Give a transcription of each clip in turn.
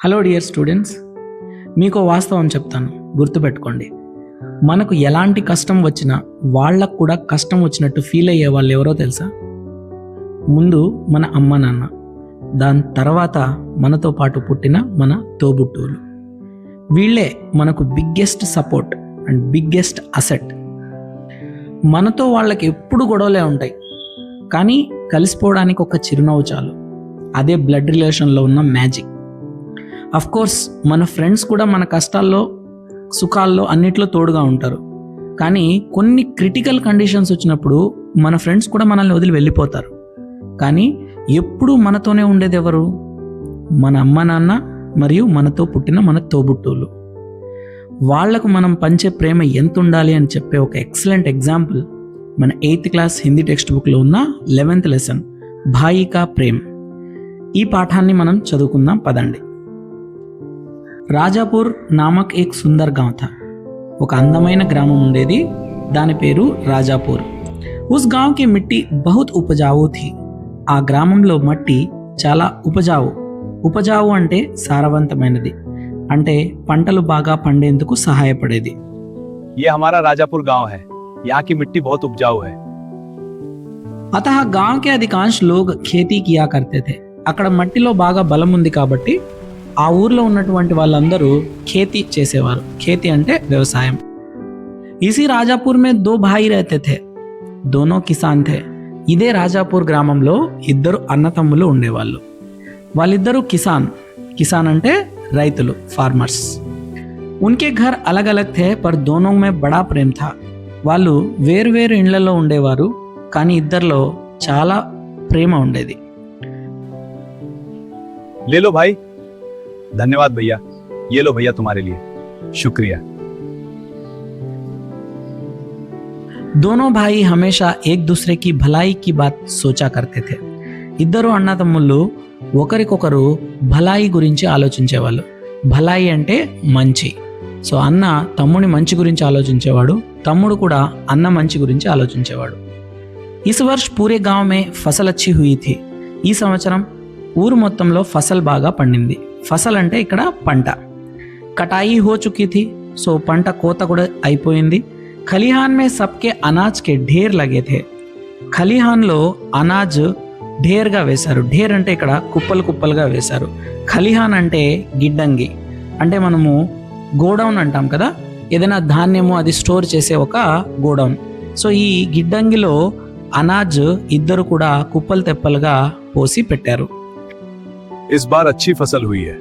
Hello dear students, మీకు వాస్తవం చెప్తాను, గుర్తుపెట్టుకోండి. మనకు ఎలాంటి కష్టం వచ్చినా వాళ్ళకు కూడా కష్టం వచ్చినట్టు ఫీల్ అయ్యే వాళ్ళు ఎవరో తెలుసా? ముందు మన అమ్మ నాన్న, దాని తర్వాత మనతో పాటు పుట్టిన మన తోబుట్టువులు. వీళ్ళే మనకు biggest support and biggest asset. మనతో వాళ్ళకి ఎప్పుడు గొడవలే ఉంటాయి, కానీ కలిసిపోవడానికి ఒక చిరునవ్వు చాలు. అదే బ్లడ్ రిలేషన్లో ఉన్న మ్యాజిక్. అఫ్ కోర్స్ మన ఫ్రెండ్స్ కూడా మన కష్టాల్లో సుఖాల్లో అన్నిట్లో తోడుగా ఉంటారు, కానీ కొన్ని క్రిటికల్ కండిషన్స్ వచ్చినప్పుడు మన ఫ్రెండ్స్ కూడా మనల్ని వదిలి వెళ్ళిపోతారు. కానీ ఎప్పుడూ మనతోనే ఉండేది ఎవరు? మన అమ్మ నాన్న మరియు మనతో పుట్టిన మన తోబుట్టువులు. వాళ్లకు మనం పంచే ప్రేమ ఎంత ఉండాలి అని చెప్పే ఒక ఎక్సలెంట్ ఎగ్జాంపుల్ మన 8th క్లాస్ హిందీ టెక్స్ట్ బుక్లో ఉన్న 11th లెసన్ భాయి కా ప్రేమ్. ఈ పాఠాన్ని మనం చదువుకుందాం, పదండి. రాజాపూర్ నామక్ ఏక్ సుందర్ గాంవ్ థా. ఒక అందమైన గ్రామం ఉండేది, దాని పేరు రాజాపూర్. ఉస్ గాంవ్ కి మిట్టి బహుత్ ఉపజావు థీ. ఆ గ్రామంలో మట్టి చాలా ఉపజావు అంటే సారవంతమైనది, అంటే పంటలు బాగా పండేందుకు సహాయపడేది. ये हमारा राजापुर गांव है, यहाँ की मिट्टी बहुत उपजाऊ है. అతహ గాంవ్ కే అధికాంశ్ లోగ్ ఖేతీ కియా కర్తే థే. అక్కడ మట్టిలో బాగా బలం ఉంది కాబట్టి ఆ ఊర్లో ఉన్నటువంటి వాళ్ళందరూ ఖేతీ చేసేవారు. ఖేతీ అంటే వ్యవసాయం. ఇసి రాజాపూర్ మే దో భాయి రహతే థే, దోనో కిసాన్ థే. ఇదే రాజాపూర్ గ్రామంలో ఇద్దరు అన్నతమ్ములు ఉండేవాళ్ళు. వాళ్ళిద్దరూ కిసాన్ అంటే రైతులు, ఫార్మర్స్. ఉన్కే ఘర్ అలగ్ అలగ్ థే, పర్ దోనో మే బడా ప్రేమ్ థా. వాళ్ళు వేరు ఇండ్లలో ఉండేవారు, కానీ ఇద్దరిలో చాలా ప్రేమ ఉండేది. ले लो भाई. धन्यवाद भैया. ये लो भैया तुम्हारे लिए. शुक्रिया. दोनों भाई हमेशा एक दूसरे की भलाई की बात सोचा करते थे. ఇద్దరు అన్నతమ్ముళ్ళు ఒకరికొకరు భలాయి గురించి ఆలోచించేవాళ్ళు. భలాయి అంటే మంచి. సో అన్న తమ్ముని మంచి గురించి ఆలోచించేవాడు, తమ్ముడు కూడా అన్న మంచి గురించి ఆలోచించేవాడు. ఇస్ వర్ష్ పూరే గాంవ్ మే ఫసల్ అచ్చి హుయి థీ. ఈ సంవత్సరం ఊరు మొత్తంలో ఫసల్ బాగా పండింది. ఫసల్ అంటే ఇక్కడ పంట. కటాయి హో చుకి థీ. సో పంట కోత కూడా అయిపోయింది. ఖలిహాన్ మే సబ్కే అనాజ్ కే ఢేర్ లగే థే. ఖలిహాన్లో అనాజ్ ఢేర్గా వేశారు. ఢేర్ అంటే ఇక్కడ కుప్పలుగా వేశారు. ఖలిహాన్ అంటే గిడ్డంగి, అంటే మనము గోడౌన్ అంటాం కదా, ఏదైనా ధాన్యము అది స్టోర్ చేసే ఒక గోడౌన్. సో ఈ గిడ్డంగిలో అనాజ్ ఇద్దరు కూడా కుప్పలు తెప్పలుగా పోసి పెట్టారు. इस बार अच्छी फसल हुई है,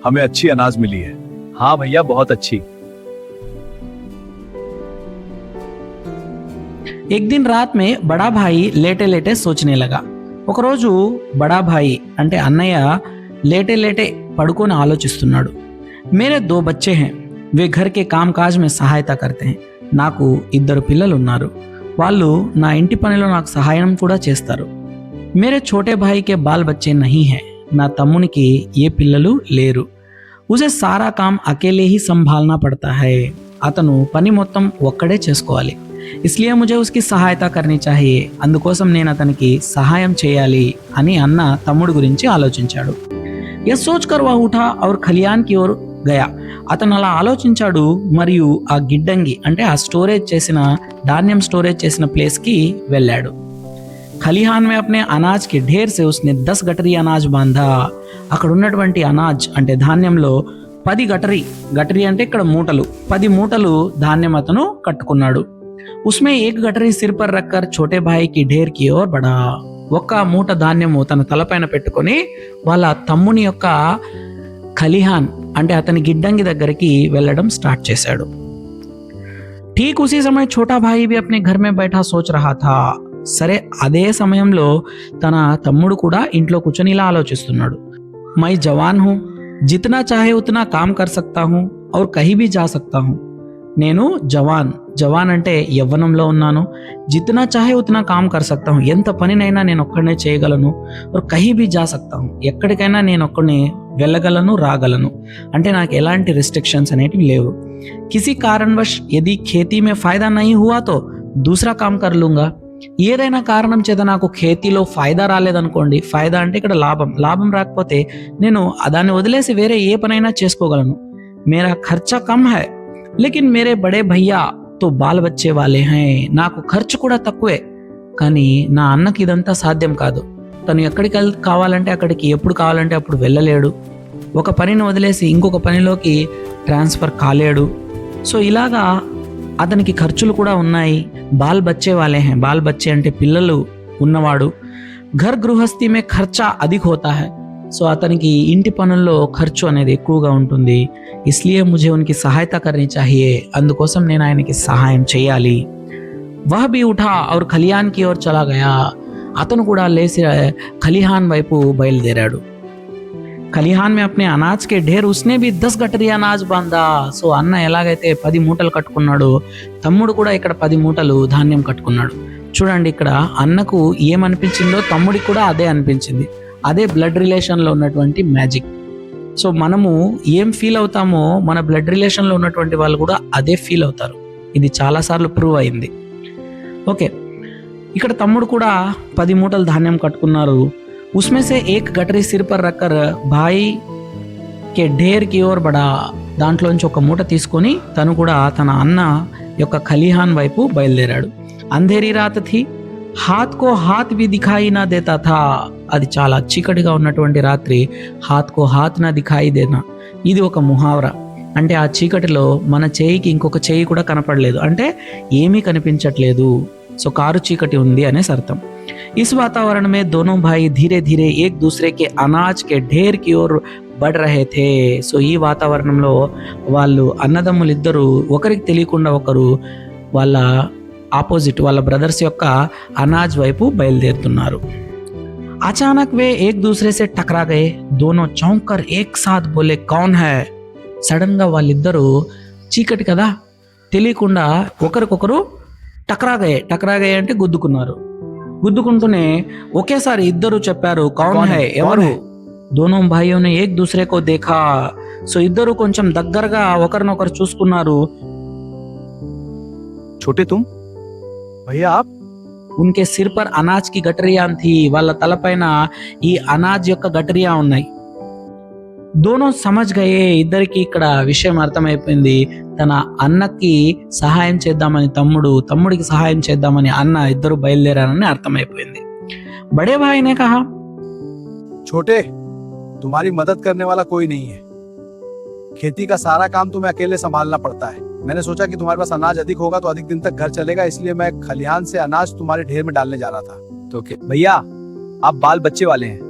हमें अच्छी अनाज मिली है. हाँ भैया, बहुत अच्छी. एक दिन रात में बड़ा भाई लेटे लेटे सोचने लगा. ఒక రోజు బడా భాయి అంటే అన్నయ్య లేటే లేటే పడుకొని ఆలోచిస్తున్నాడు. మేరే దో బచ్చే హై, వే ఘర్ కే కామ్ కాజ్ మే సహాయత కర్తే హై. నాకు ఇద్దరు పిల్లలు ఉన్నారు, వాళ్ళు నా ఇంటి పనిలో నాకు సహాయం కూడా చేస్తారు. మేరే ఛోటే భాయి కే బాల్ బచ్చే నహీ హై. నా తమ్మునికి ఏ పిల్లలు లేరు. ఉసే సారా కామ్ అకేలే హీ సంభాలనా పడతా హై. అతను పని మొత్తం ఒక్కడే చేసుకోవాలి. ఇస్లియే ముझे उसकी సహాయత కర్నీ చాహియే. అందుకోసం నేను అతనికి సహాయం చేయాలి అని అన్న తమ్ముడు గురించి ఆలోచించాడు. యह सोचकर वह उठा और खलियान की ओर गया. అతను అలా ఆలోచించాడు మరియు ఆ గిడ్డంగి అంటే ఆ ధాన్యం స్టోరేజ్ చేసిన ప్లేస్కి వెళ్ళాడు. ఖలిహాన్ మే అప్నే అనాజ్ కి ఢేర్ సే ఉస్నే 10 గటరీ అనాజ్ బాంధా. అక్కడ ఉన్నటువంటి అనాజ్ అంటే ధాన్యంలో 10 గటరీ అంటే ఇక్కడ మూటలు, 10 మూటలు ధాన్యం అతను కట్టుకున్నాడు. ఉస్మే ఏక్ గటరీ సిర్ పర్ రక్కర్ ఛోటే భాయి కి ఢేర్ కి ఓర్ బడా. ఒక్క మూట ధాన్యము తన తలపైన పెట్టుకొని వాళ్ళ తమ్ముని యొక్క ఖలిహాన్ అంటే అతని గిడ్డంగి దగ్గరికి వెళ్ళడం స్టార్ట్ చేశాడు. ఠీక్ ఉసీ సమయ ఛోటా భాయి భీ అప్నే ఘర్ మే బైఠా సోచ్ రహా థా. సరే, అదే సమయంలో తన తమ్ముడు కూడా ఇంట్లో కూర్చొని ఇలా ఆలోచిస్తున్నాడు. మై జవాన్ హూ, జితనా చాహే ఉతనా కామ్ కర్ సక్తా హూ ఔర్ కహీ భీ జా సక్తా హూ. నేను జవాన్ అంటే యవ్వనంలో ఉన్నాను. జితనా చాహే ఉతనా కామ్ కర్ సక్తా హూ, ఎంత పనినైనా నేను ఒక్కడనే చేయగలను. ఔర్ కహీ భీ జా సక్తా హూ, ఎక్కడికైనా నేను ఒక్కడనే వెళ్ళగలను, రాగలను. అంటే నాకు ఎలాంటి రెస్ట్రిక్షన్స్ అనేటివి లేవు. కిసి కారణవశ్ యది ఖేతీ మే ఫాయిదా నహీ హువా తో దూసరా కామ్ కర్ లూంగా. ఏదైనా కారణం చేత నాకు ఖేతీలో ఫాయిదా రాలేదనుకోండి, ఫాయిదా అంటే ఇక్కడ లాభం రాకపోతే నేను దాన్ని వదిలేసి వేరే ఏ పనైనా చేసుకోగలను. మేరా ఖర్చా కమ్ హై లేకిన్ మేరే బడే భయ్యా తో బాల్ బచ్చే వాలే హై. నాకు ఖర్చు కూడా తక్కువే, కానీ నా అన్నకి ఇదంతా సాధ్యం కాదు. తను ఎక్కడికి కావాలంటే అక్కడికి ఎప్పుడు కావాలంటే అప్పుడు వెళ్ళలేడు, ఒక పనిని వదిలేసి ఇంకొక పనిలోకి ట్రాన్స్ఫర్ కాలేడు. సో ఇలాగా అతనికి ఖర్చులు కూడా ఉన్నాయి. బాల్ బచ్చే వాలే హై, బాల్ బచ్చే అంటే పిల్లలు ఉన్నవాడు. ఘర్ గృహస్థి మే ఖర్చా అధిక్ హోతా హై. సో అతనికి ఇంటి పనుల్లో ఖర్చు అనేది ఎక్కువగా ఉంటుంది. ఇస్లియే ముझे ఉన్కి సహాయత కర్నీ చాహియే, అందుకోసం నేను ఆయనకి సహాయం చేయాలి. వహ్ భీ ఉఠా ఔర్ ఖలియాన్ కి ఓర్ చలా గయా. అతను కూడా లేచి ఖలిహాన్ వైపు బయలుదేరాడు. ఖలిహాన్ మే అప్నే అనాజ్ కే ఢేర్ ఉస్నే భీ 10 గటరీ అనాజ్ బాందా. సో అన్న ఎలాగైతే 10 మూటలు కట్టుకున్నాడో, తమ్ముడు కూడా ఇక్కడ 10 మూటలు ధాన్యం కట్టుకున్నాడు. చూడండి, ఇక్కడ అన్నకు ఏమనిపించిందో తమ్ముడికి కూడా అదే అనిపించింది. అదే బ్లడ్ రిలేషన్లో ఉన్నటువంటి మ్యాజిక్. సో మనము ఏం ఫీల్ అవుతామో మన బ్లడ్ రిలేషన్లో ఉన్నటువంటి వాళ్ళు కూడా అదే ఫీల్ అవుతారు. ఇది చాలాసార్లు ప్రూవ్ అయింది. ఓకే, ఇక్కడ తమ్ముడు కూడా 10 మూటలు ధాన్యం కట్టుకున్నారు. उसमें से एक गटरी सिर पर रखकर भाई के ढेर की ओर बड़ा. దాంట్లోంచి ఒక మూట తీసుకొని తను కూడా తన అన్న యొక్క ఖలిహాన్ వైపు బయలుదేరాడు. అంధేరీ రాత్ థీ, హాత్ కో హాత్ భీ దిఖాయి నా దేతా థా. అది చాలా చీకటిగా ఉన్నటువంటి రాత్రి. హాత్ కో హాత్ నా దిఖాయి దేనా, ఇది ఒక ముహావరా. అంటే ఆ చీకటిలో మన చేయికి ఇంకొక చేయి కూడా కనపడలేదు, అంటే ఏమీ కనిపించట్లేదు. సో కారు చీకటి ఉంది అనేసి అర్థం. इस वातावरण में दोनों भाई धीरे धीरे एक दूसरे के अनाज के ढेर की ओर बढ़ रहे थे. సో ఈ వాతావరణంలో వాళ్ళు అన్నదమ్ములు ఇద్దరు ఒకరికి తెలియకుండా ఒకరు వాళ్ళ ఆపోజిట్ వాళ్ళ బ్రదర్స్ యొక్క అనాజ్ వైపు బయలుదేరుతున్నారు. అచానక్ వే ఏక్ దూసరే సే టకరా గయే. దోనో చౌంక్ కర్ ఏక్ సాత్ బోలే కౌన్ హై. సడన్ గా వాళ్ళిద్దరూ చీకటి కదా, తెలియకుండా ఒకరికొకరు టకరా గయే అంటే గుద్దుకున్నారు. గుద్దుకుంటూనే ఒకేసారి ఇద్దరు చెప్పారు, కౌన్ హై, ఎవరు. దోనో భాయియోనే ఏక్ దూసరే కో దేఖా. సో ఇద్దరు కొంచెం దగ్గరగా ఒకరినొకరు చూసుకున్నారు. छोटे तुम भैया आप. ఉన్కే సిర్ పర్ అనాజ్ కి గటరియా థీ. వాళ్ళ తలపైన ఈ అనాజ్ యొక్క గటరియా ఉన్నాయి. దోనో సమజ్ గయే. ఇద్దరికి ఇక్కడ విషయం అర్థమైపోయింది. తన అన్నకి సహాయం చేద్దామని తమ్ముడికి సహాయం చేద్దామని అన్న ఇద్దరు బయలుదేరారని అర్థమైపోయింది. బడే భాయినే కహా, छोटे तुम्हारी मदद करने वाला कोई नहीं है. खेती का सारा काम तुम्हें अकेले संभालना पड़ता है. मैंने सोचा कि तुम्हारे पास अनाज अधिक होगा तो अधिक दिन तक घर चलेगा, इसलिए मैं खलिहान से अनाज तुम्हारे ढेर में डालने जा रहा था. तो भैया आप बाल बच्चे वाले हैं,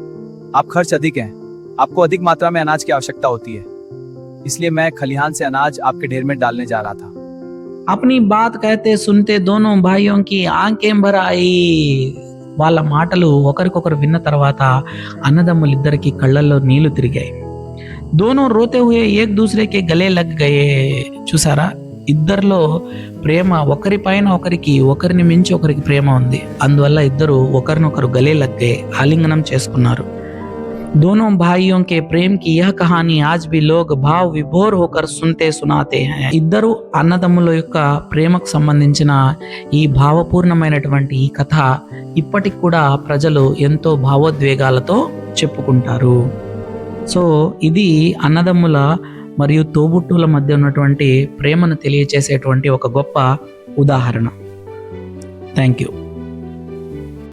आप खर्च अधिक हैं, आपको अधिक मात्रा में अनाज की आवश्यकता होती है, इसलिए मैं खलिहान से अनाज आपके ढेर में डालने जा रहा था. अपनी बात कहते सुनते दोनों भाइयों की आंखें भर आई. వాళ్ళ మాటలు ఒకరికొకరు విన్న తర్వాత అన్నదమ్ములిద్దరికి కళ్ళల్లో నీళ్లు తిరిగాయి. దోనో రోతే హుయే ఏక్ దూసరే కే గలే లగ్ గయే. చూసారా, ఇద్దరిలో ప్రేమ ఒకరిపైన ఒకరిని మించి ఒకరికి ప్రేమ ఉంది. అందువల్ల ఇద్దరు ఒకరినొకరు గలే లగ్గే, ఆలింగనం చేసుకున్నారు. दोनों भाइयों के प्रेम की यह कहानी आज भी लोग भाव विभोर होकर सुनते सुनाते हैं. ఇద్దరు అన్నదమ్ముల యొక్క ప్రేమకు సంబంధించిన ఈ భావపూర్ణమైనటువంటి ఈ కథ ఇప్పటికి కూడా ప్రజలు ఎంతో భావోద్వేగాలతో చెప్పుకుంటారు. సో ఇది అన్నదమ్ముల మరియు తోబుట్టువుల మధ్య ఉన్నటువంటి ప్రేమను తెలియచేసేటువంటి ఒక గొప్ప ఉదాహరణ. Thank you.